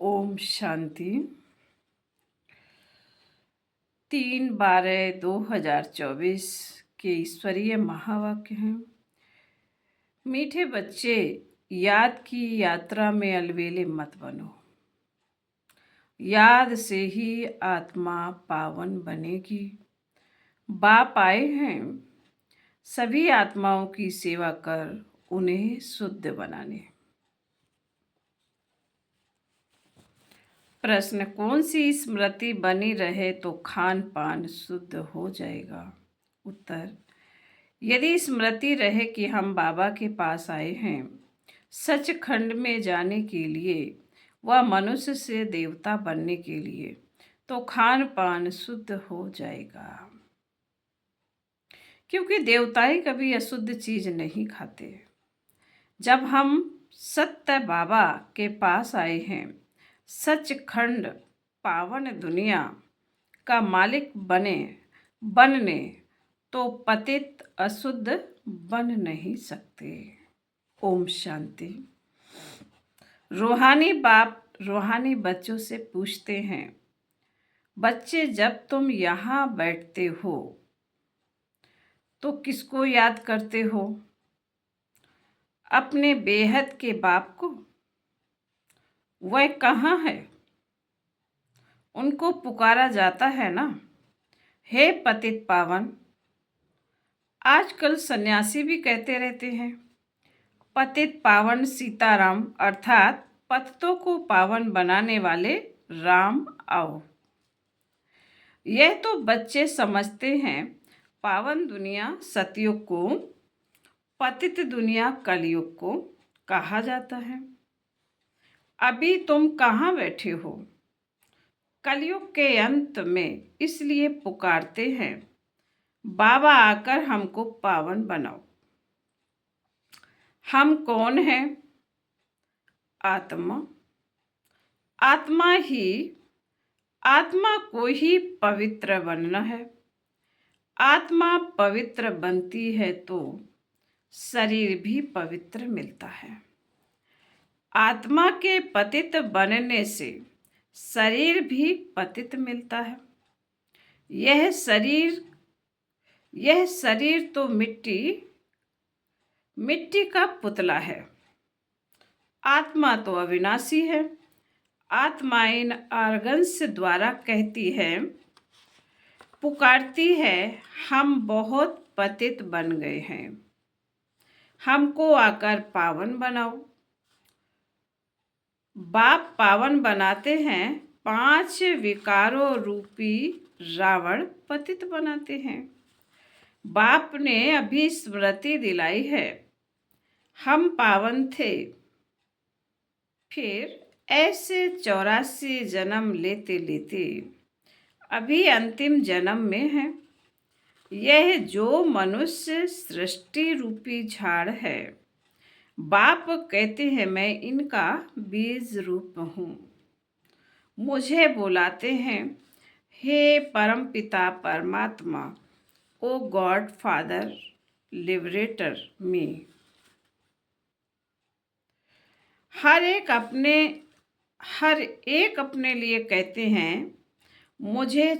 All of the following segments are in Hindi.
ओम शांति। 3/12/2024 के ईश्वरीय महावाक्य हैं। मीठे बच्चे, याद की यात्रा में अलवेले मत बनो। याद से ही आत्मा पावन बनेगी। बाप आए हैं सभी आत्माओं की सेवा कर उन्हें शुद्ध बनाने। प्रश्न, कौन सी स्मृति बनी रहे तो खान पान शुद्ध हो जाएगा? उत्तर, यदि स्मृति रहे कि हम बाबा के पास आए हैं सचखंड में जाने के लिए व मनुष्य से देवता बनने के लिए, तो खान पान शुद्ध हो जाएगा। क्योंकि देवताएं कभी अशुद्ध चीज नहीं खाते। जब हम सत्य बाबा के पास आए हैं सचखंड पावन दुनिया का मालिक बनने, तो पतित अशुद्ध बन नहीं सकते। ओम शांति। रूहानी बाप रूहानी बच्चों से पूछते हैं, बच्चे जब तुम यहाँ बैठते हो तो किसको याद करते हो? अपने बेहद के बाप को। वह कहाँ है? उनको पुकारा जाता है ना। हे पतित पावन। आजकल सन्यासी भी कहते रहते हैं, पतित पावन सीताराम, अर्थात पतितों को पावन बनाने वाले राम आओ। यह तो बच्चे समझते हैं पावन दुनिया सतयुग को, पतित दुनिया कलयुग को कहा जाता है। अभी तुम कहाँ बैठे हो? कलयुग के अंत में, इसलिए पुकारते हैं बाबा आकर हमको पावन बनाओ। हम कौन हैं? आत्मा। आत्मा को ही पवित्र बनना है। आत्मा पवित्र बनती है तो शरीर भी पवित्र मिलता है। आत्मा के पतित बनने से शरीर भी पतित मिलता है। यह शरीर तो मिट्टी का पुतला है। आत्मा तो अविनाशी है। आत्मा इन आर्गन्स द्वारा कहती है, पुकारती है, हम बहुत पतित बन गए हैं, हमको आकर पावन बनाओ। बाप पावन बनाते हैं। 5 विकारों रूपी रावण पतित बनाते हैं। बाप ने अभी स्मृति दिलाई है, हम पावन थे। फिर ऐसे 84 जन्म लेते लेते अभी अंतिम जन्म में है। यह जो मनुष्य सृष्टि रूपी झाड़ है, बाप कहते हैं मैं इनका बीज रूप हूँ। मुझे बुलाते हैं, हे परम पिता परमात्मा, ओ गॉड फादर लिबरेटर मी। हर एक अपने लिए कहते हैं, मुझे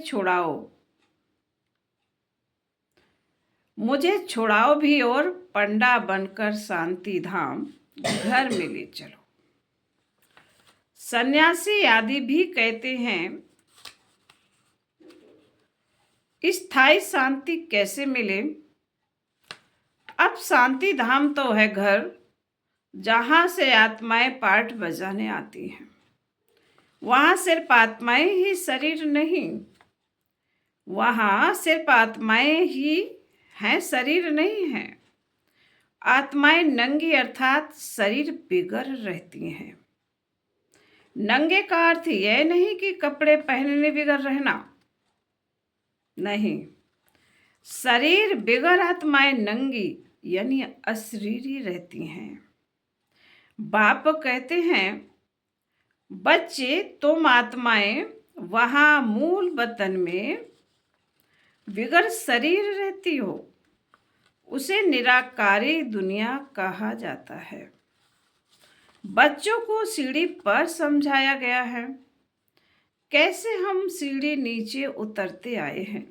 छुड़ाओ भी और पंडा बनकर शांति धाम घर में ले चलो। सन्यासी आदि भी कहते हैं, स्थायी शांति कैसे मिले? अब शांति धाम तो है घर जहाँ से आत्माएं पाठ बजाने आती हैं। वहाँ सिर्फ आत्माएं ही, शरीर नहीं। वहाँ सिर्फ आत्माएं ही हैं, शरीर नहीं है। आत्माएं नंगी अर्थात शरीर बिगड़ रहती हैं। नंगे का अर्थ यह नहीं कि कपड़े पहनने बिगड़ रहना, नहीं। शरीर बिगड़ आत्माएं नंगी यानी अशरीरी रहती हैं। बाप कहते हैं, बच्चे तुम आत्माएं वहाँ मूल वतन में बिगड़ शरीर रहती हो, उसे निराकारी दुनिया कहा जाता है। बच्चों को सीढ़ी पर समझाया गया है, कैसे हम सीढ़ी नीचे उतरते आए हैं।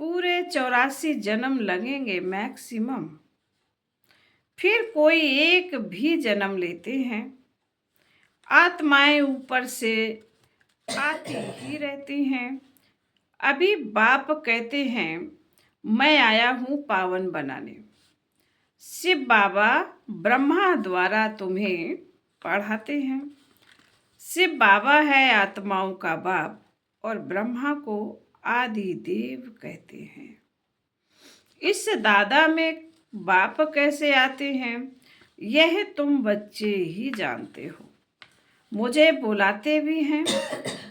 पूरे 84 जन्म लगेंगे मैक्सिमम, फिर कोई एक भी जन्म लेते हैं। आत्माएं ऊपर से आती ही रहती हैं। अभी बाप कहते हैं मैं आया हूँ पावन बनाने। शिव बाबा ब्रह्मा द्वारा तुम्हें पढ़ाते हैं। शिव बाबा है आत्माओं का बाप और ब्रह्मा को आदि देव कहते हैं। इस दादा में बाप कैसे आते हैं यह तुम बच्चे ही जानते हो। मुझे बुलाते भी हैं,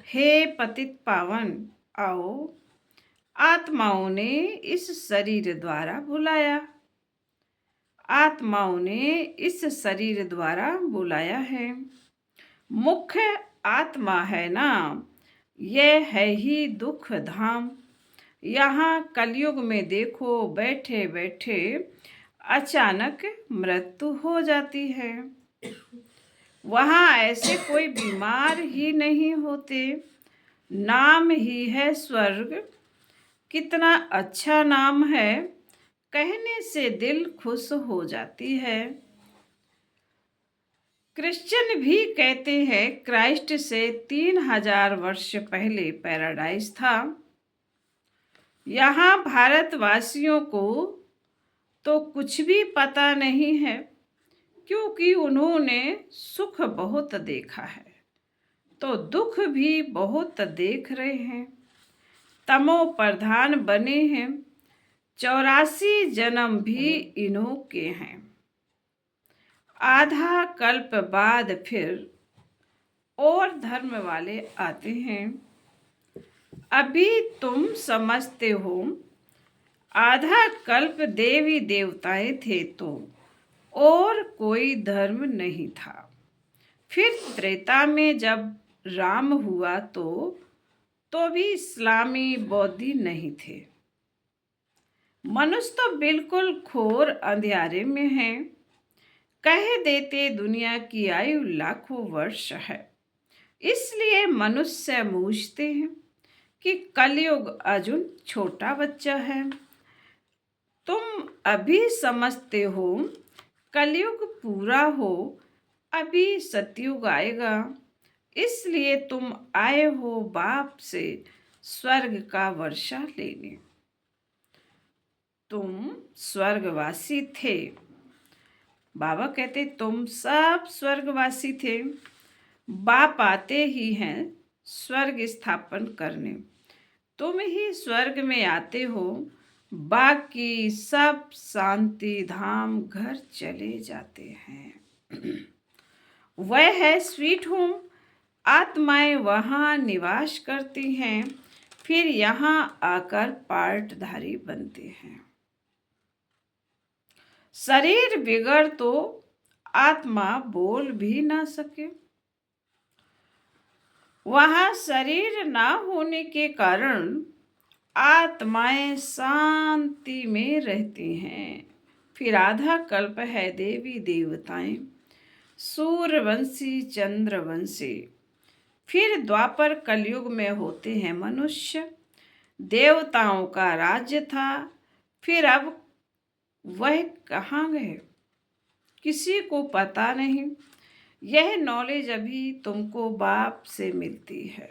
हे पतित पावन आओ। आत्माओं ने इस शरीर द्वारा बुलाया, आत्माओं ने इस शरीर द्वारा बुलाया है। मुख्य आत्मा है ना, यह है ही दुख धाम। यहाँ कलयुग में देखो बैठे बैठे अचानक मृत्यु हो जाती है। वहाँ ऐसे कोई बीमार ही नहीं होते। नाम ही है स्वर्ग। कितना अच्छा नाम है, कहने से दिल खुश हो जाती है। क्रिश्चियन भी कहते हैं क्राइस्ट से 3000 वर्ष पहले पैराडाइज था। यहाँ भारतवासियों को तो कुछ भी पता नहीं है, क्योंकि उन्होंने सुख बहुत देखा है तो दुख भी बहुत देख रहे हैं। तमो प्रधान बने हैं, 84 जन्म भी इन्हों के हैं। आधा कल्प बाद फिर और धर्म वाले आते हैं। अभी तुम समझते हो आधा कल्प देवी देवताएं थे तो और कोई धर्म नहीं था। फिर त्रेता में जब राम हुआ तो भी इस्लामी बौद्धि नहीं थे। मनुष्य तो बिल्कुल घोर अंधियारे में है। कह देते दुनिया की आयु लाखों वर्ष है, इसलिए मनुष्य पूछते हैं कि कलयुग अर्जुन छोटा बच्चा है। तुम अभी समझते हो कलयुग पूरा हो अभी सतयुग आएगा, इसलिए तुम आए हो बाप से स्वर्ग का वर्षा लेने। तुम स्वर्गवासी थे। बाबा कहते तुम सब स्वर्गवासी थे। बाप आते ही हैं स्वर्ग स्थापन करने। तुम ही स्वर्ग में आते हो, बाकी सब शांति धाम घर चले जाते हैं। वह है स्वीट होम। आत्माएं वहाँ निवास करती हैं, फिर यहाँ आकर पार्टधारी बनते हैं। शरीर बिगड़ तो आत्मा बोल भी ना सके। वहाँ शरीर ना होने के कारण आत्माएं शांति में रहती हैं। फिर आधा कल्प है देवी देवताएं, सूर्यवंशी चंद्रवंशी। फिर द्वापर कलयुग में होते हैं मनुष्य। देवताओं का राज्य था, फिर अब वह कहाँ गए किसी को पता नहीं। यह नॉलेज अभी तुमको बाप से मिलती है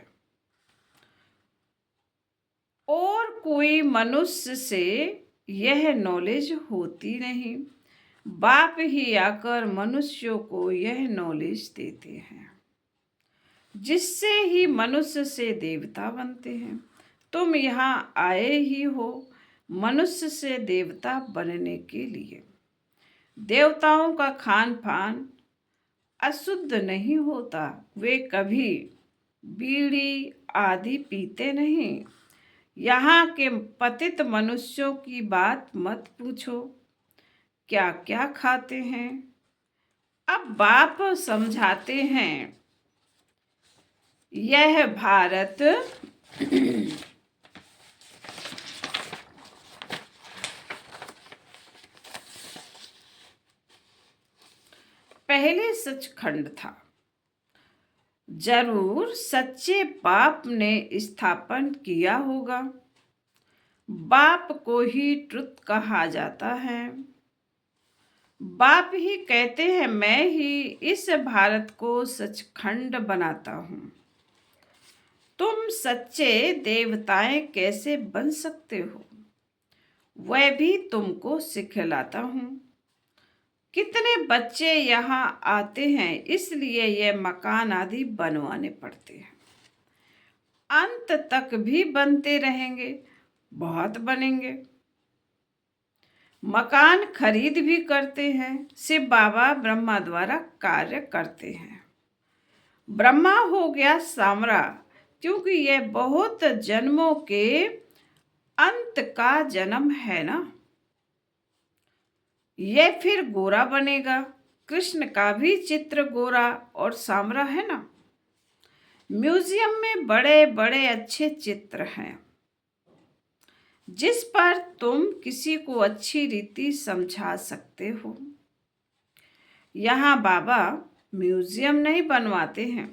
और कोई मनुष्य से यह नॉलेज होती नहीं। बाप ही आकर मनुष्यों को यह नॉलेज देते हैं, जिससे ही मनुष्य से देवता बनते हैं। तुम यहाँ आए ही हो मनुष्य से देवता बनने के लिए। देवताओं का खान पान अशुद्ध नहीं होता। वे कभी बीड़ी आदि पीते नहीं। यहाँ के पतित मनुष्यों की बात मत पूछो, क्या क्या खाते हैं। अब बाप समझाते हैं यह भारत पहले सचखंड था। जरूर सच्चे बाप ने स्थापन किया होगा। बाप को ही ट्रुथ कहा जाता है। बाप ही कहते हैं मैं ही इस भारत को सचखंड बनाता हूँ। तुम सच्चे देवताएं कैसे बन सकते हो, वह भी तुमको सिखलाता हूँ। कितने बच्चे यहाँ आते हैं, इसलिए ये मकान आदि बनवाने पड़ते हैं। अंत तक भी बनते रहेंगे, बहुत बनेंगे। मकान खरीद भी करते हैं। शिव बाबा ब्रह्मा द्वारा कार्य करते हैं। ब्रह्मा हो गया सामरा, क्योंकि यह बहुत जन्मों के अंत का जन्म है ना। यह फिर गोरा बनेगा। कृष्ण का भी चित्र गोरा और सामरा है ना। म्यूजियम में बड़े बड़े अच्छे चित्र हैं, जिस पर तुम किसी को अच्छी रीति समझा सकते हो। यहाँ बाबा म्यूजियम नहीं बनवाते हैं।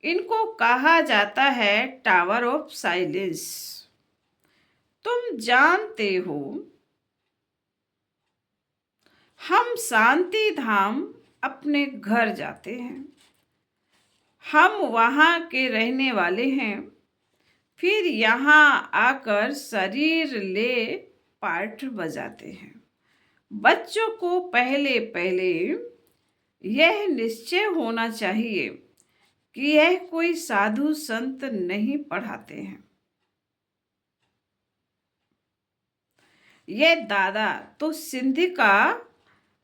इनको कहा जाता है टावर ऑफ साइलेंस। तुम जानते हो, हम शांति धाम अपने घर जाते हैं। हम वहाँ के रहने वाले हैं। फिर यहाँ आकर शरीर ले पाठ बजाते हैं। बच्चों को पहले पहले यह निश्चय होना चाहिए कि यह कोई साधु संत नहीं पढ़ाते हैं। यह दादा तो सिंधी का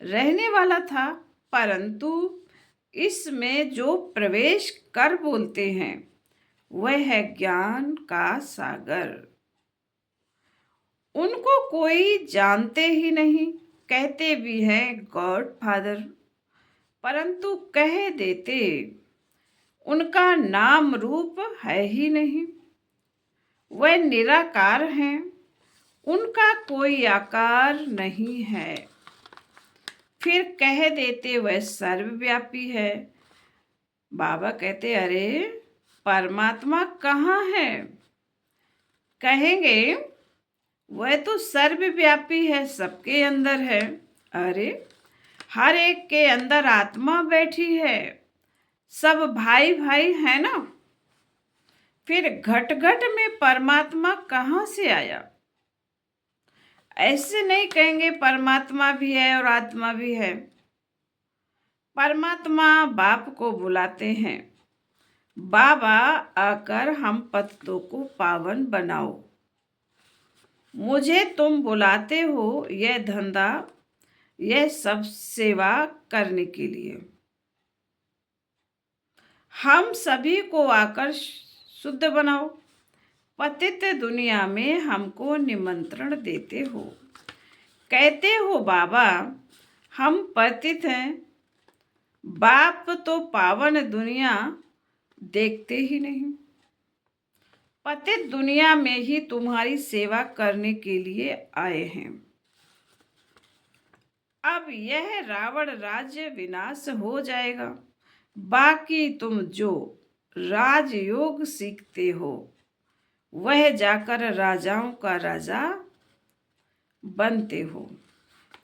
रहने वाला था, परंतु इसमें जो प्रवेश कर बोलते हैं वह है ज्ञान का सागर। उनको कोई जानते ही नहीं, कहते भी हैं गॉड फादर, परंतु कह देते उनका नाम रूप है ही नहीं। वह निराकार हैं, उनका कोई आकार नहीं है। फिर कह देते वह सर्वव्यापी है। बाबा कहते अरे परमात्मा कहाँ है? कहेंगे वह तो सर्वव्यापी है, सबके अंदर है। अरे हर एक के अंदर आत्मा बैठी है, सब भाई भाई है ना। फिर घट घट में परमात्मा कहाँ से आया? ऐसे नहीं कहेंगे परमात्मा भी है और आत्मा भी है। परमात्मा बाप को बुलाते हैं, बाबा आकर हम पतितों को पावन बनाओ। मुझे तुम बुलाते हो यह धंधा, यह सब सेवा करने के लिए। हम सभी को आकर शुद्ध बनाओ। पतित दुनिया में हमको निमंत्रण देते हो, कहते हो बाबा हम पतित हैं। बाप तो पावन दुनिया देखते ही नहीं। पतित दुनिया में ही तुम्हारी सेवा करने के लिए आए हैं। अब यह रावण राज्य विनाश हो जाएगा। बाकी तुम जो राजयोग सीखते हो वह जाकर राजाओं का राजा बनते हो।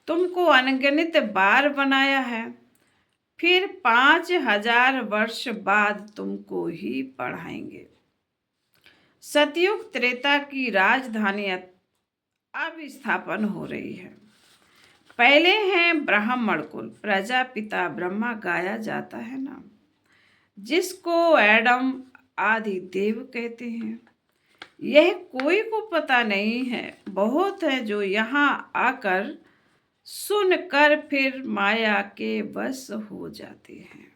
तुमको अनगिनत बार बनाया है, फिर 5000 वर्ष बाद तुमको ही पढ़ाएंगे। सतयुग त्रेता की राजधानी अब स्थापन हो रही है। पहले हैं ब्राह्मण कुल, प्रजापिता ब्रह्मा गाया जाता है ना, जिसको एडम आदि देव कहते हैं। यह कोई को पता नहीं है। बहुत है जो यहाँ आकर सुनकर फिर माया के वश हो जाते हैं।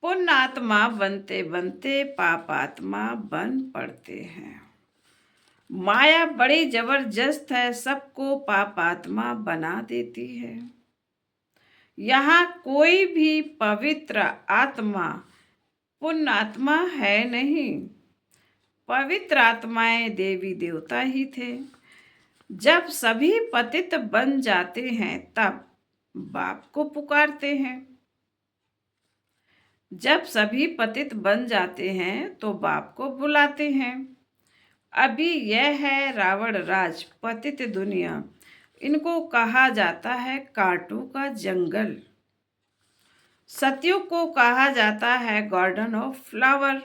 पुण्य आत्मा बनते बनते पाप आत्मा बन पड़ते हैं। माया बड़ी जबरदस्त है, सबको पाप आत्मा बना देती है। यहाँ कोई भी पवित्र आत्मा पुण्य आत्मा है नहीं। पवित्र आत्माएं देवी देवता ही थे। जब सभी पतित बन जाते हैं तब बाप को पुकारते हैं। जब सभी पतित बन जाते हैं तो बाप को बुलाते हैं। अभी यह है रावण राज, पतित दुनिया। इनको कहा जाता है कांटों का जंगल। सतयुग को कहा जाता है garden of flower.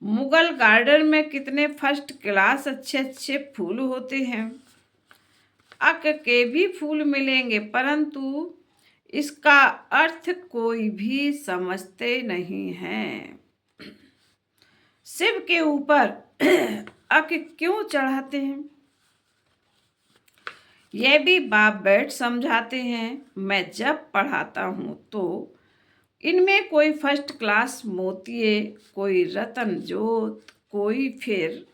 Mughal garden में कितने फर्स्ट क्लास अच्छे अच्छे फूल होते हैं। अक के भी फूल मिलेंगे, परंतु इसका अर्थ कोई भी समझते नहीं है। शिव के ऊपर अक क्यों चढ़ाते हैं, यह भी बाप बैठ समझाते हैं। मैं जब पढ़ाता हूँ तो इनमें कोई फर्स्ट क्लास मोतिये, कोई रतन जोत, कोई फिर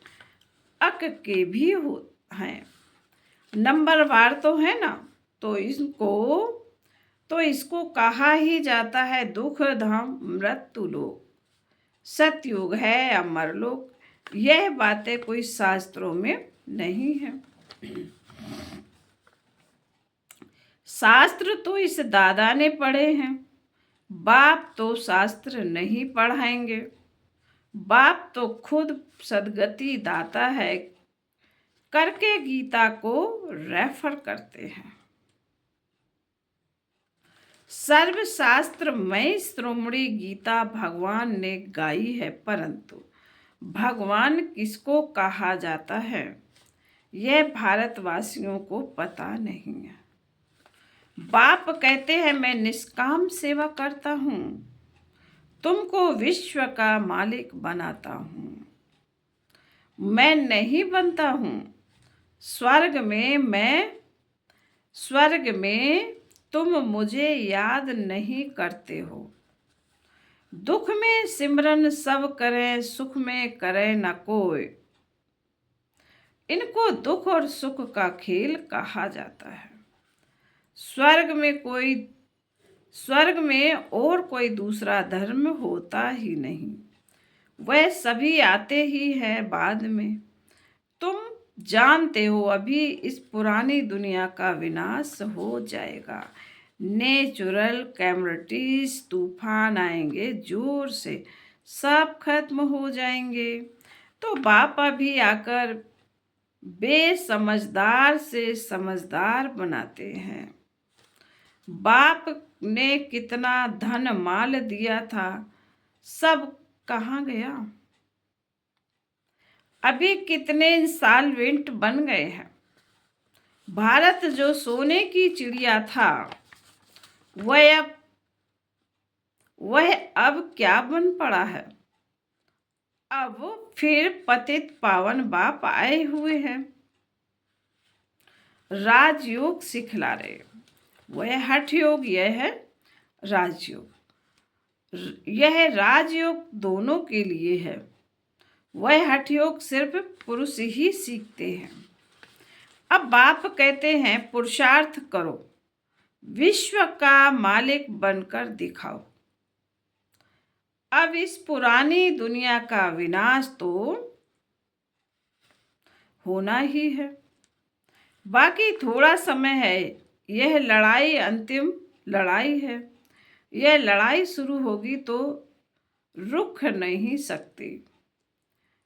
अक के भी हो हैं, नंबरवार तो है ना। तो इसको कहा ही जाता है दुख धाम मृत्यु लोक। सतयुग है अमर लोक। यह बातें कोई शास्त्रों में नहीं है। शास्त्र तो इस दादा ने पढ़े हैं, बाप तो शास्त्र नहीं पढ़ाएंगे। बाप तो खुद सदगति दाता है, करके गीता को रेफर करते हैं। सर्वशास्त्रमय श्रोमणी गीता भगवान ने गाई है, परंतु भगवान किसको कहा जाता है यह भारतवासियों को पता नहीं है। बाप कहते हैं मैं निष्काम सेवा करता हूँ, तुमको विश्व का मालिक बनाता हूँ। मैं नहीं बनता हूँ स्वर्ग में तुम मुझे याद नहीं करते हो। दुख में सिमरन सब करें, सुख में करे न कोई। इनको दुख और सुख का खेल कहा जाता है। स्वर्ग में और कोई दूसरा धर्म होता ही नहीं, वह सभी आते ही है बाद में। तुम जानते हो अभी इस पुरानी दुनिया का विनाश हो जाएगा। नेचुरल कैलमिटीज, तूफान आएंगे जोर से, सब खत्म हो जाएंगे। तो बाप अभी आकर बेसमझदार से समझदार बनाते हैं। बाप ने कितना धन माल दिया था, सब कहाँ गया। अभी कितने इंस्टॉलमेंट बन गए हैं। भारत जो सोने की चिड़िया था वह अब क्या बन पड़ा है। अब फिर पतित पावन बाप आए हुए हैं, राजयोग सिखला रहे। वह हठ योग, यह है राजयोग। यह राजयोग दोनों के लिए है। वह हठ योग सिर्फ पुरुष ही सीखते हैं। अब बाप कहते हैं पुरुषार्थ करो, विश्व का मालिक बनकर दिखाओ। अब इस पुरानी दुनिया का विनाश तो होना ही है, बाकी थोड़ा समय है। यह लड़ाई अंतिम लड़ाई है। यह लड़ाई शुरू होगी तो रुक नहीं सकती।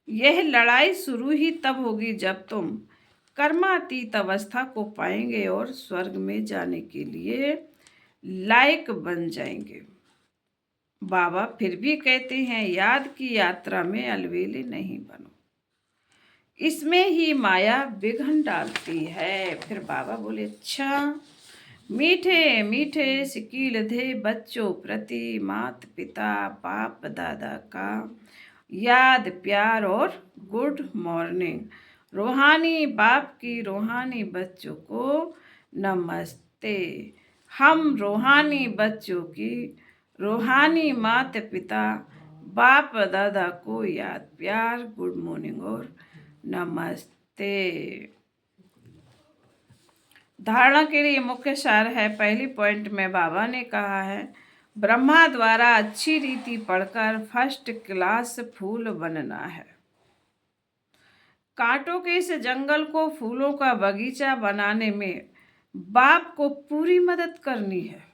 यह लड़ाई शुरू ही तब होगी जब तुम कर्मातीत अवस्था को पाएंगे और स्वर्ग में जाने के लिए लायक बन जाएंगे। बाबा फिर भी कहते हैं याद की यात्रा में अलवेले नहीं बनो, इसमें ही माया विघ्न डालती है। फिर बाबा बोले अच्छा, मीठे मीठे सिकील दे बच्चों प्रति माता पिता बाप दादा का याद प्यार और गुड मॉर्निंग। रूहानी बाप की रूहानी बच्चों को नमस्ते। हम रूहानी बच्चों की रूहानी माता पिता बाप दादा को याद प्यार गुड मॉर्निंग और नमस्ते। धारणा के लिए मुख्य सार है। पहली पॉइंट में बाबा ने कहा है ब्रह्मा द्वारा अच्छी रीति पढ़कर फर्स्ट क्लास फूल बनना है। कांटों के इस जंगल को फूलों का बगीचा बनाने में बाप को पूरी मदद करनी है।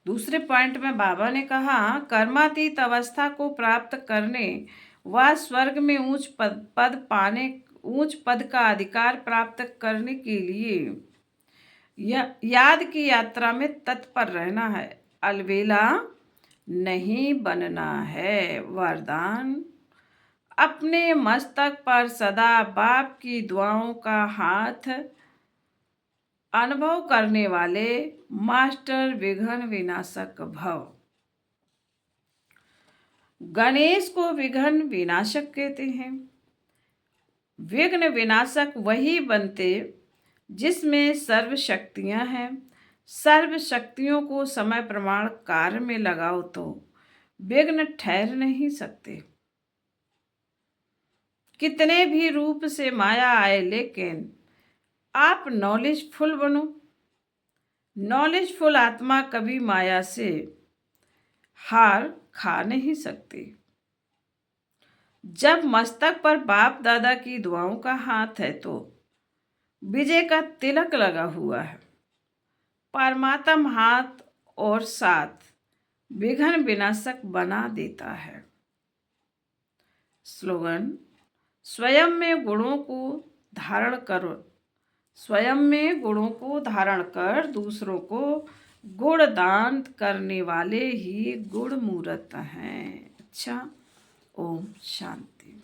दूसरे पॉइंट में बाबा ने कहा, कर्मातीत अवस्था को प्राप्त करने व स्वर्ग में उच्च पद का अधिकार प्राप्त करने के लिए याद की यात्रा में तत्पर रहना है, अलबेला नहीं बनना है। वरदान, अपने मस्तक पर सदा बाप की दुआओं का हाथ अनुभव करने वाले मास्टर विघ्न विनाशक भव। गणेश को विघ्न विनाशक कहते हैं। विघ्न विनाशक वही बनते जिसमें सर्व शक्तियां हैं। सर्व शक्तियों को समय प्रमाण कार्य में लगाओ तो विघ्न ठहर नहीं सकते। कितने भी रूप से माया आए, लेकिन आप नॉलेजफुल बनो। नॉलेजफुल आत्मा कभी माया से हार खा नहीं सकती। जब मस्तक पर बाप दादा की दुआओं का हाथ है तो विजय का तिलक लगा हुआ है। परमात्म हाथ और साथ विघ्न विनाशक बना देता है। स्लोगन, स्वयं में गुणों को धारण करो, स्वयं में गुणों को धारण कर दूसरों को गुण दान करने वाले ही गुण मूर्त हैं। अच्छा, ओम शांति।